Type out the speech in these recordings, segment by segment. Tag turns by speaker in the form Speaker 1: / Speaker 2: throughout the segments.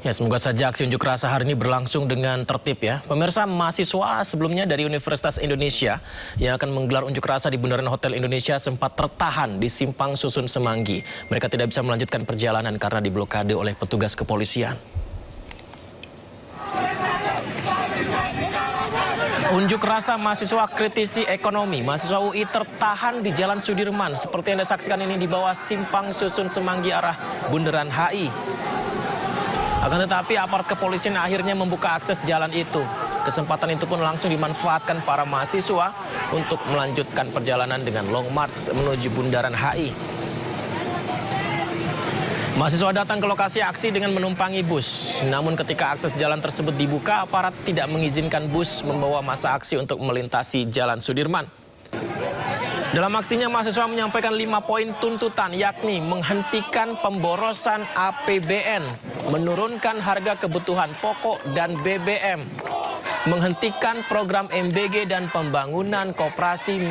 Speaker 1: Ya, semoga saja aksi unjuk rasa hari ini berlangsung dengan tertib ya. Pemirsa, mahasiswa sebelumnya dari Universitas Indonesia yang akan menggelar unjuk rasa di Bundaran Hotel Indonesia sempat tertahan di Simpang Susun Semanggi. Mereka tidak bisa melanjutkan perjalanan karena diblokade oleh petugas kepolisian. Unjuk rasa mahasiswa kritisi ekonomi. Mahasiswa UI tertahan di Jalan Sudirman. Seperti yang Anda saksikan ini di bawah Simpang Susun Semanggi arah Bundaran HI. Akan tetapi aparat kepolisian akhirnya membuka akses jalan itu. Kesempatan itu pun langsung dimanfaatkan para mahasiswa untuk melanjutkan perjalanan dengan long march menuju Bundaran HI. Mahasiswa datang ke lokasi aksi dengan menumpangi bus. Namun ketika akses jalan tersebut dibuka, aparat tidak mengizinkan bus membawa massa aksi untuk melintasi Jalan Sudirman. Dalam aksinya, mahasiswa menyampaikan 5 poin tuntutan, yakni menghentikan pemborosan APBN, menurunkan harga kebutuhan pokok dan BBM, menghentikan program MBG dan pembangunan Koperasi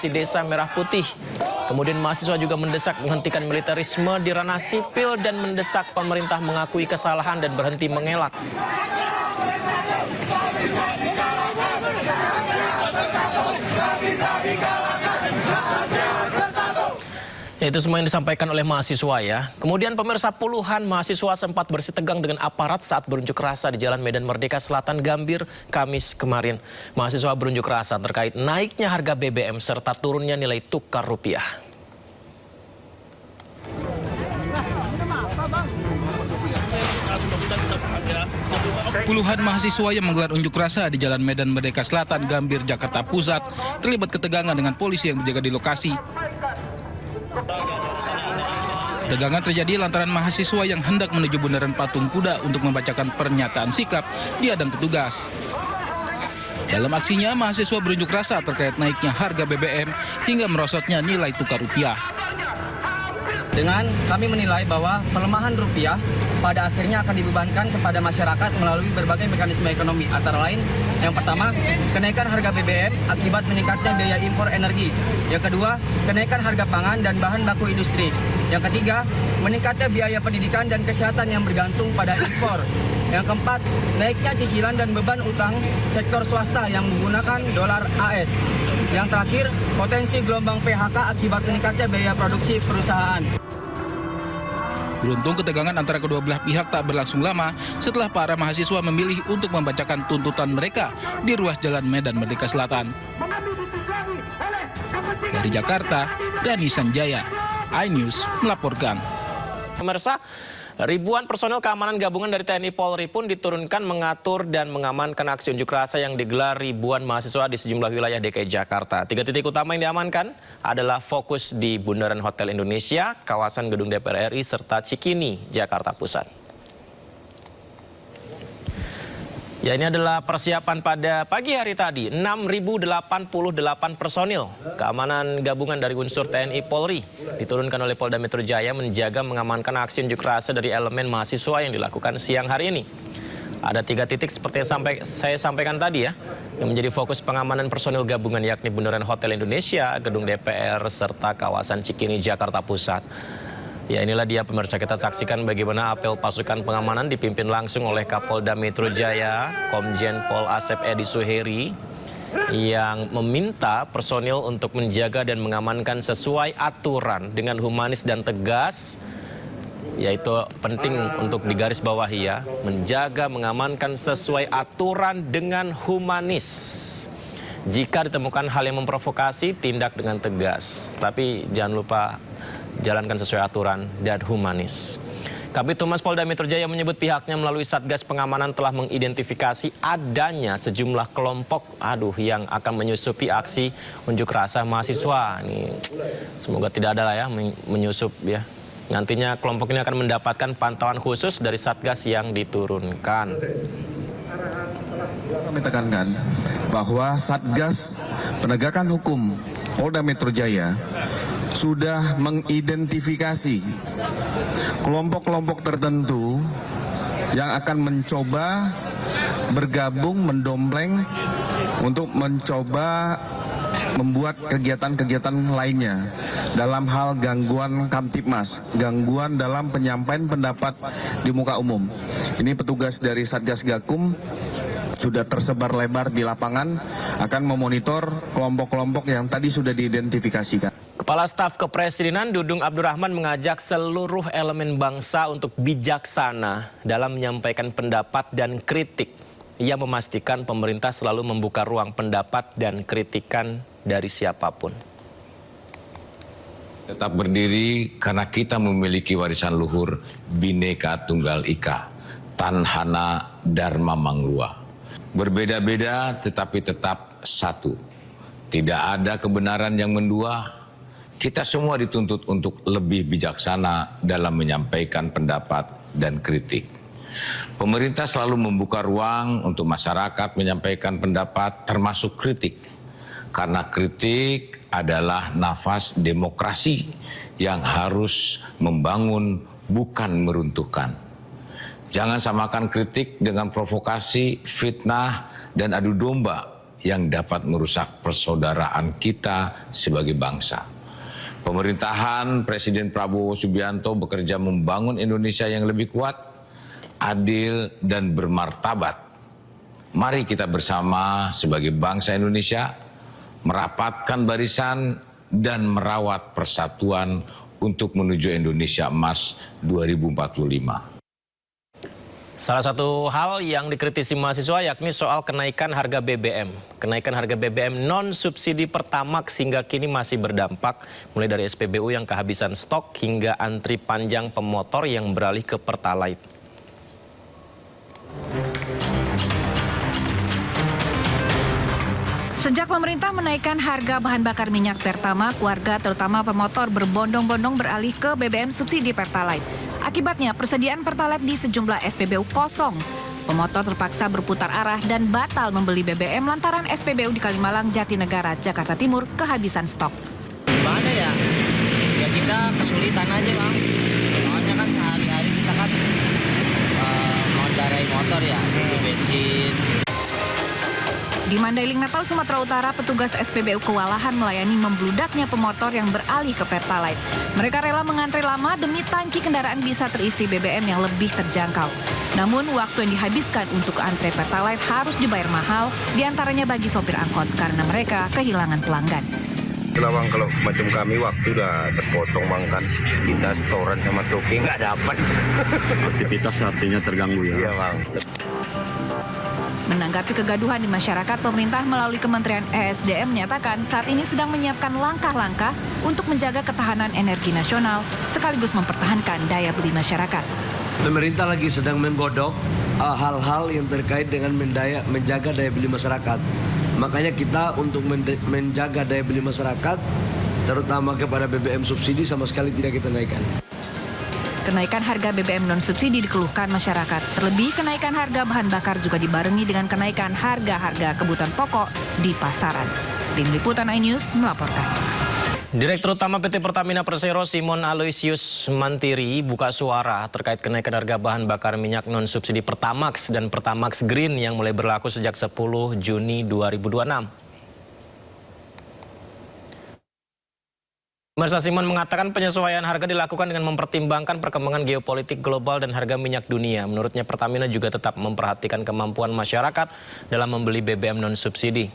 Speaker 1: Desa Merah Putih. Kemudian mahasiswa juga mendesak menghentikan militerisme di ranah sipil dan mendesak pemerintah mengakui kesalahan dan berhenti mengelak. Itu semua yang disampaikan oleh mahasiswa ya. Kemudian pemirsa, puluhan mahasiswa sempat bersitegang dengan aparat saat berunjuk rasa di Jalan Medan Merdeka Selatan Gambir Kamis kemarin. Mahasiswa berunjuk rasa terkait naiknya harga BBM serta turunnya nilai tukar rupiah.
Speaker 2: Puluhan mahasiswa yang menggelar unjuk rasa di Jalan Medan Merdeka Selatan Gambir, Jakarta Pusat terlibat ketegangan dengan polisi yang berjaga di lokasi. Ketegangan terjadi lantaran mahasiswa yang hendak menuju Bundaran Patung Kuda untuk membacakan pernyataan sikap dihadang petugas. Dalam aksinya, mahasiswa berunjuk rasa terkait naiknya harga BBM hingga merosotnya nilai tukar rupiah.
Speaker 3: Dengan kami menilai bahwa pelemahan rupiah pada akhirnya akan dibebankan kepada masyarakat melalui berbagai mekanisme ekonomi. Antara lain, yang pertama, kenaikan harga BBM akibat meningkatnya biaya impor energi. Yang kedua, kenaikan harga pangan dan bahan baku industri. Yang ketiga, meningkatnya biaya pendidikan dan kesehatan yang bergantung pada impor. Yang keempat, naiknya cicilan dan beban utang sektor swasta yang menggunakan dolar AS. Yang terakhir, potensi gelombang PHK akibat meningkatnya biaya produksi perusahaan.
Speaker 2: Beruntung ketegangan antara kedua belah pihak tak berlangsung lama setelah para mahasiswa memilih untuk membacakan tuntutan mereka di ruas Jalan Medan Merdeka Selatan. Dari Jakarta, Dani Sanjaya, iNews melaporkan.
Speaker 1: Pemirsa, ribuan personel keamanan gabungan dari TNI Polri pun diturunkan mengatur dan mengamankan aksi unjuk rasa yang digelar ribuan mahasiswa di sejumlah wilayah DKI Jakarta. 3 titik utama yang diamankan adalah fokus di Bundaran Hotel Indonesia, kawasan Gedung DPR RI, serta Cikini, Jakarta Pusat. Ya, ini adalah persiapan pada pagi hari tadi. 6.088 personil keamanan gabungan dari unsur TNI Polri diturunkan oleh Polda Metro Jaya menjaga mengamankan aksi unjuk rasa dari elemen mahasiswa yang dilakukan siang hari ini. Ada 3 titik seperti yang saya sampaikan tadi ya, yang menjadi fokus pengamanan personil gabungan, yakni Bundaran Hotel Indonesia, Gedung DPR, serta kawasan Cikini, Jakarta Pusat. Ya, inilah dia pemirsa, kita saksikan bagaimana apel pasukan pengamanan dipimpin langsung oleh Kapolda Metro Jaya, Komjen Pol Asep Edi Suheri, yang meminta personil untuk menjaga dan mengamankan sesuai aturan dengan humanis dan tegas. Yaitu penting untuk digarisbawahi ya, menjaga mengamankan sesuai aturan dengan humanis. Jika ditemukan hal yang memprovokasi, tindak dengan tegas. Tapi jangan lupa jalankan sesuai aturan dan humanis. Kabid Humas Polda Metro Jaya menyebut pihaknya melalui Satgas Pengamanan telah mengidentifikasi adanya sejumlah kelompok yang akan menyusupi aksi unjuk rasa mahasiswa. Ini semoga tidak ada lah ya menyusup ya. Nantinya kelompok ini akan mendapatkan pantauan khusus dari Satgas yang diturunkan.
Speaker 4: Kami tekankan bahwa Satgas Penegakan Hukum Polda Metro Jaya sudah mengidentifikasi kelompok-kelompok tertentu yang akan mencoba bergabung, mendompleng untuk mencoba membuat kegiatan-kegiatan lainnya dalam hal gangguan Kamtibmas, gangguan dalam penyampaian pendapat di muka umum. Ini petugas dari Satgas Gakum sudah tersebar lebar di lapangan, akan memonitor kelompok-kelompok yang tadi sudah diidentifikasikan.
Speaker 1: Kepala Staf Kepresidenan Dudung Abdurrahman mengajak seluruh elemen bangsa untuk bijaksana dalam menyampaikan pendapat dan kritik. Ia memastikan pemerintah selalu membuka ruang pendapat dan kritikan dari siapapun.
Speaker 5: Tetap berdiri karena kita memiliki warisan luhur Bhinneka Tunggal Ika, Tanhana Dharma Mangrua. Berbeda-beda tetapi tetap satu. Tidak ada kebenaran yang mendua. Kita semua dituntut untuk lebih bijaksana dalam menyampaikan pendapat dan kritik. Pemerintah selalu membuka ruang untuk masyarakat menyampaikan pendapat termasuk kritik. Karena kritik adalah nafas demokrasi yang harus membangun bukan meruntuhkan. Jangan samakan kritik dengan provokasi, fitnah, dan adu domba yang dapat merusak persaudaraan kita sebagai bangsa. Pemerintahan Presiden Prabowo Subianto bekerja membangun Indonesia yang lebih kuat, adil, dan bermartabat. Mari kita bersama sebagai bangsa Indonesia merapatkan barisan dan merawat persatuan untuk menuju Indonesia Emas 2045.
Speaker 1: Salah satu hal yang dikritisi mahasiswa yakni soal kenaikan harga BBM. Kenaikan harga BBM non-subsidi Pertamax hingga kini masih berdampak, mulai dari SPBU yang kehabisan stok hingga antri panjang pemotor yang beralih ke Pertalite.
Speaker 6: Sejak pemerintah menaikkan harga bahan bakar minyak Pertamax, warga terutama pemotor berbondong-bondong beralih ke BBM subsidi Pertalite. Akibatnya persediaan Pertalite di sejumlah SPBU kosong. Pemotor terpaksa berputar arah dan batal membeli BBM lantaran SPBU di Kalimalang, Jatinegara, Jakarta Timur kehabisan stok.
Speaker 3: Gimana ya? Ya kita kesulitan aja bang. Soalnya kan sehari-hari kita kan mengendarai motor ya, butuh bensin.
Speaker 6: Di Mandailing, Natal, Sumatera Utara, petugas SPBU kewalahan melayani membludaknya pemotor yang beralih ke Pertalite. Mereka rela mengantre lama demi tangki kendaraan bisa terisi BBM yang lebih terjangkau. Namun, waktu yang dihabiskan untuk antre Pertalite harus dibayar mahal, diantaranya bagi sopir angkot karena mereka kehilangan pelanggan.
Speaker 7: Bang, kalau macam kami waktu udah terpotong bang kan, kita setoran sama toke nggak dapat.
Speaker 8: Aktivitas artinya terganggu ya?
Speaker 7: Iya bang.
Speaker 6: Menanggapi kegaduhan di masyarakat, pemerintah melalui Kementerian ESDM menyatakan saat ini sedang menyiapkan langkah-langkah untuk menjaga ketahanan energi nasional sekaligus mempertahankan daya beli masyarakat.
Speaker 9: Pemerintah lagi sedang menggodok hal-hal yang terkait dengan menjaga daya beli masyarakat. Makanya kita untuk menjaga daya beli masyarakat, terutama kepada BBM subsidi sama sekali tidak kita naikkan.
Speaker 6: Kenaikan harga BBM non-subsidi dikeluhkan masyarakat. Terlebih kenaikan harga bahan bakar juga dibarengi dengan kenaikan harga-harga kebutuhan pokok di pasaran. Tim Liputan iNews melaporkan.
Speaker 1: Direktur Utama PT Pertamina Persero Simon Aloysius Mantiri buka suara terkait kenaikan harga bahan bakar minyak non-subsidi Pertamax dan Pertamax Green yang mulai berlaku sejak 10 Juni 2026. Mersa Simon mengatakan penyesuaian harga dilakukan dengan mempertimbangkan perkembangan geopolitik global dan harga minyak dunia. Menurutnya Pertamina juga tetap memperhatikan kemampuan masyarakat dalam membeli BBM non-subsidi.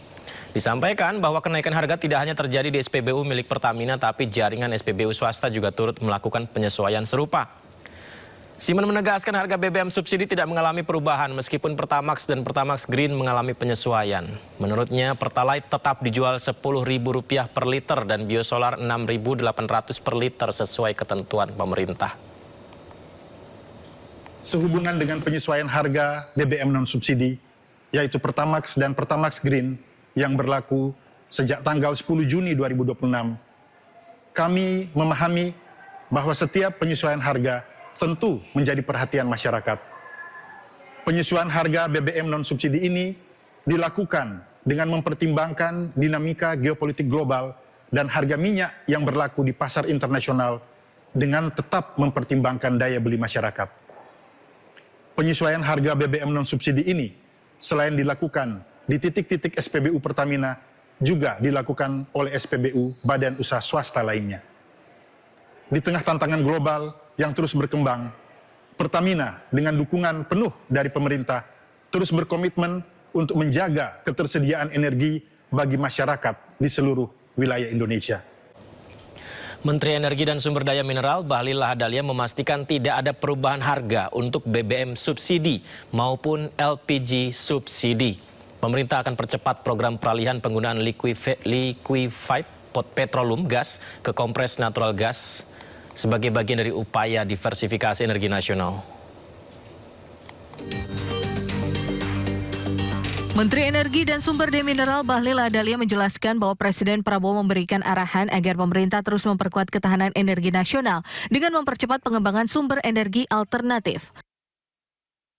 Speaker 1: Disampaikan bahwa kenaikan harga tidak hanya terjadi di SPBU milik Pertamina, tapi jaringan SPBU swasta juga turut melakukan penyesuaian serupa. Simon menegaskan harga BBM subsidi tidak mengalami perubahan meskipun Pertamax dan Pertamax Green mengalami penyesuaian. Menurutnya Pertalite tetap dijual Rp10.000 per liter dan biosolar Rp6.800 per liter sesuai ketentuan pemerintah.
Speaker 10: Sehubungan dengan penyesuaian harga BBM non-subsidi, yaitu Pertamax dan Pertamax Green yang berlaku sejak tanggal 10 Juni 2026, kami memahami bahwa setiap penyesuaian harga tentu menjadi perhatian masyarakat. Penyesuaian harga BBM non-subsidi ini dilakukan dengan mempertimbangkan dinamika geopolitik global dan harga minyak yang berlaku di pasar internasional dengan tetap mempertimbangkan daya beli masyarakat. Penyesuaian harga BBM non-subsidi ini selain dilakukan di titik-titik SPBU Pertamina juga dilakukan oleh SPBU badan usaha swasta lainnya. Di tengah tantangan global yang terus berkembang, Pertamina dengan dukungan penuh dari pemerintah terus berkomitmen untuk menjaga ketersediaan energi bagi masyarakat di seluruh wilayah Indonesia.
Speaker 1: Menteri Energi dan Sumber Daya Mineral Bahlil Lahadalia memastikan tidak ada perubahan harga untuk BBM subsidi maupun LPG subsidi. Pemerintah akan percepat program peralihan penggunaan liquefied petroleum gas ke kompres natural gas sebagai bagian dari upaya diversifikasi energi nasional.
Speaker 6: Menteri Energi dan Sumber Daya Mineral Bahlil Lahadalia menjelaskan bahwa Presiden Prabowo memberikan arahan agar pemerintah terus memperkuat ketahanan energi nasional dengan mempercepat pengembangan sumber energi alternatif.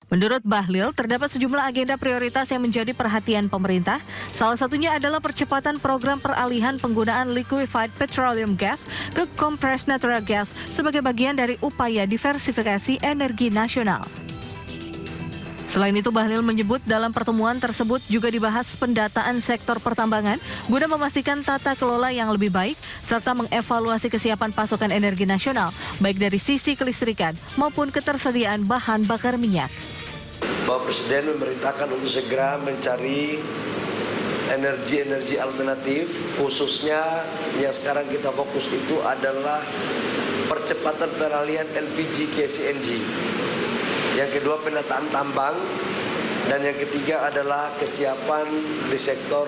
Speaker 6: Menurut Bahlil, terdapat sejumlah agenda prioritas yang menjadi perhatian pemerintah. Salah satunya adalah percepatan program peralihan penggunaan liquefied petroleum gas ke compressed natural gas sebagai bagian dari upaya diversifikasi energi nasional. Selain itu, Bahlil menyebut dalam pertemuan tersebut juga dibahas pendataan sektor pertambangan guna memastikan tata kelola yang lebih baik serta mengevaluasi kesiapan pasokan energi nasional baik dari sisi kelistrikan maupun ketersediaan bahan bakar minyak.
Speaker 9: Bapak Presiden memerintahkan untuk segera mencari energi-energi alternatif, khususnya yang sekarang kita fokus itu adalah percepatan peralihan LPG ke CNG. Yang kedua penataan tambang, dan yang ketiga adalah kesiapan di sektor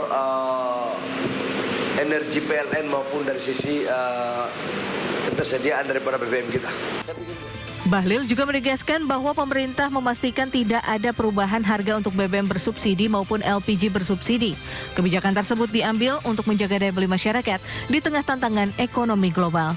Speaker 9: energi PLN maupun dari sisi ketersediaan daripada BBM kita.
Speaker 6: Bahlil juga menegaskan bahwa pemerintah memastikan tidak ada perubahan harga untuk BBM bersubsidi maupun LPG bersubsidi. Kebijakan tersebut diambil untuk menjaga daya beli masyarakat di tengah tantangan ekonomi global.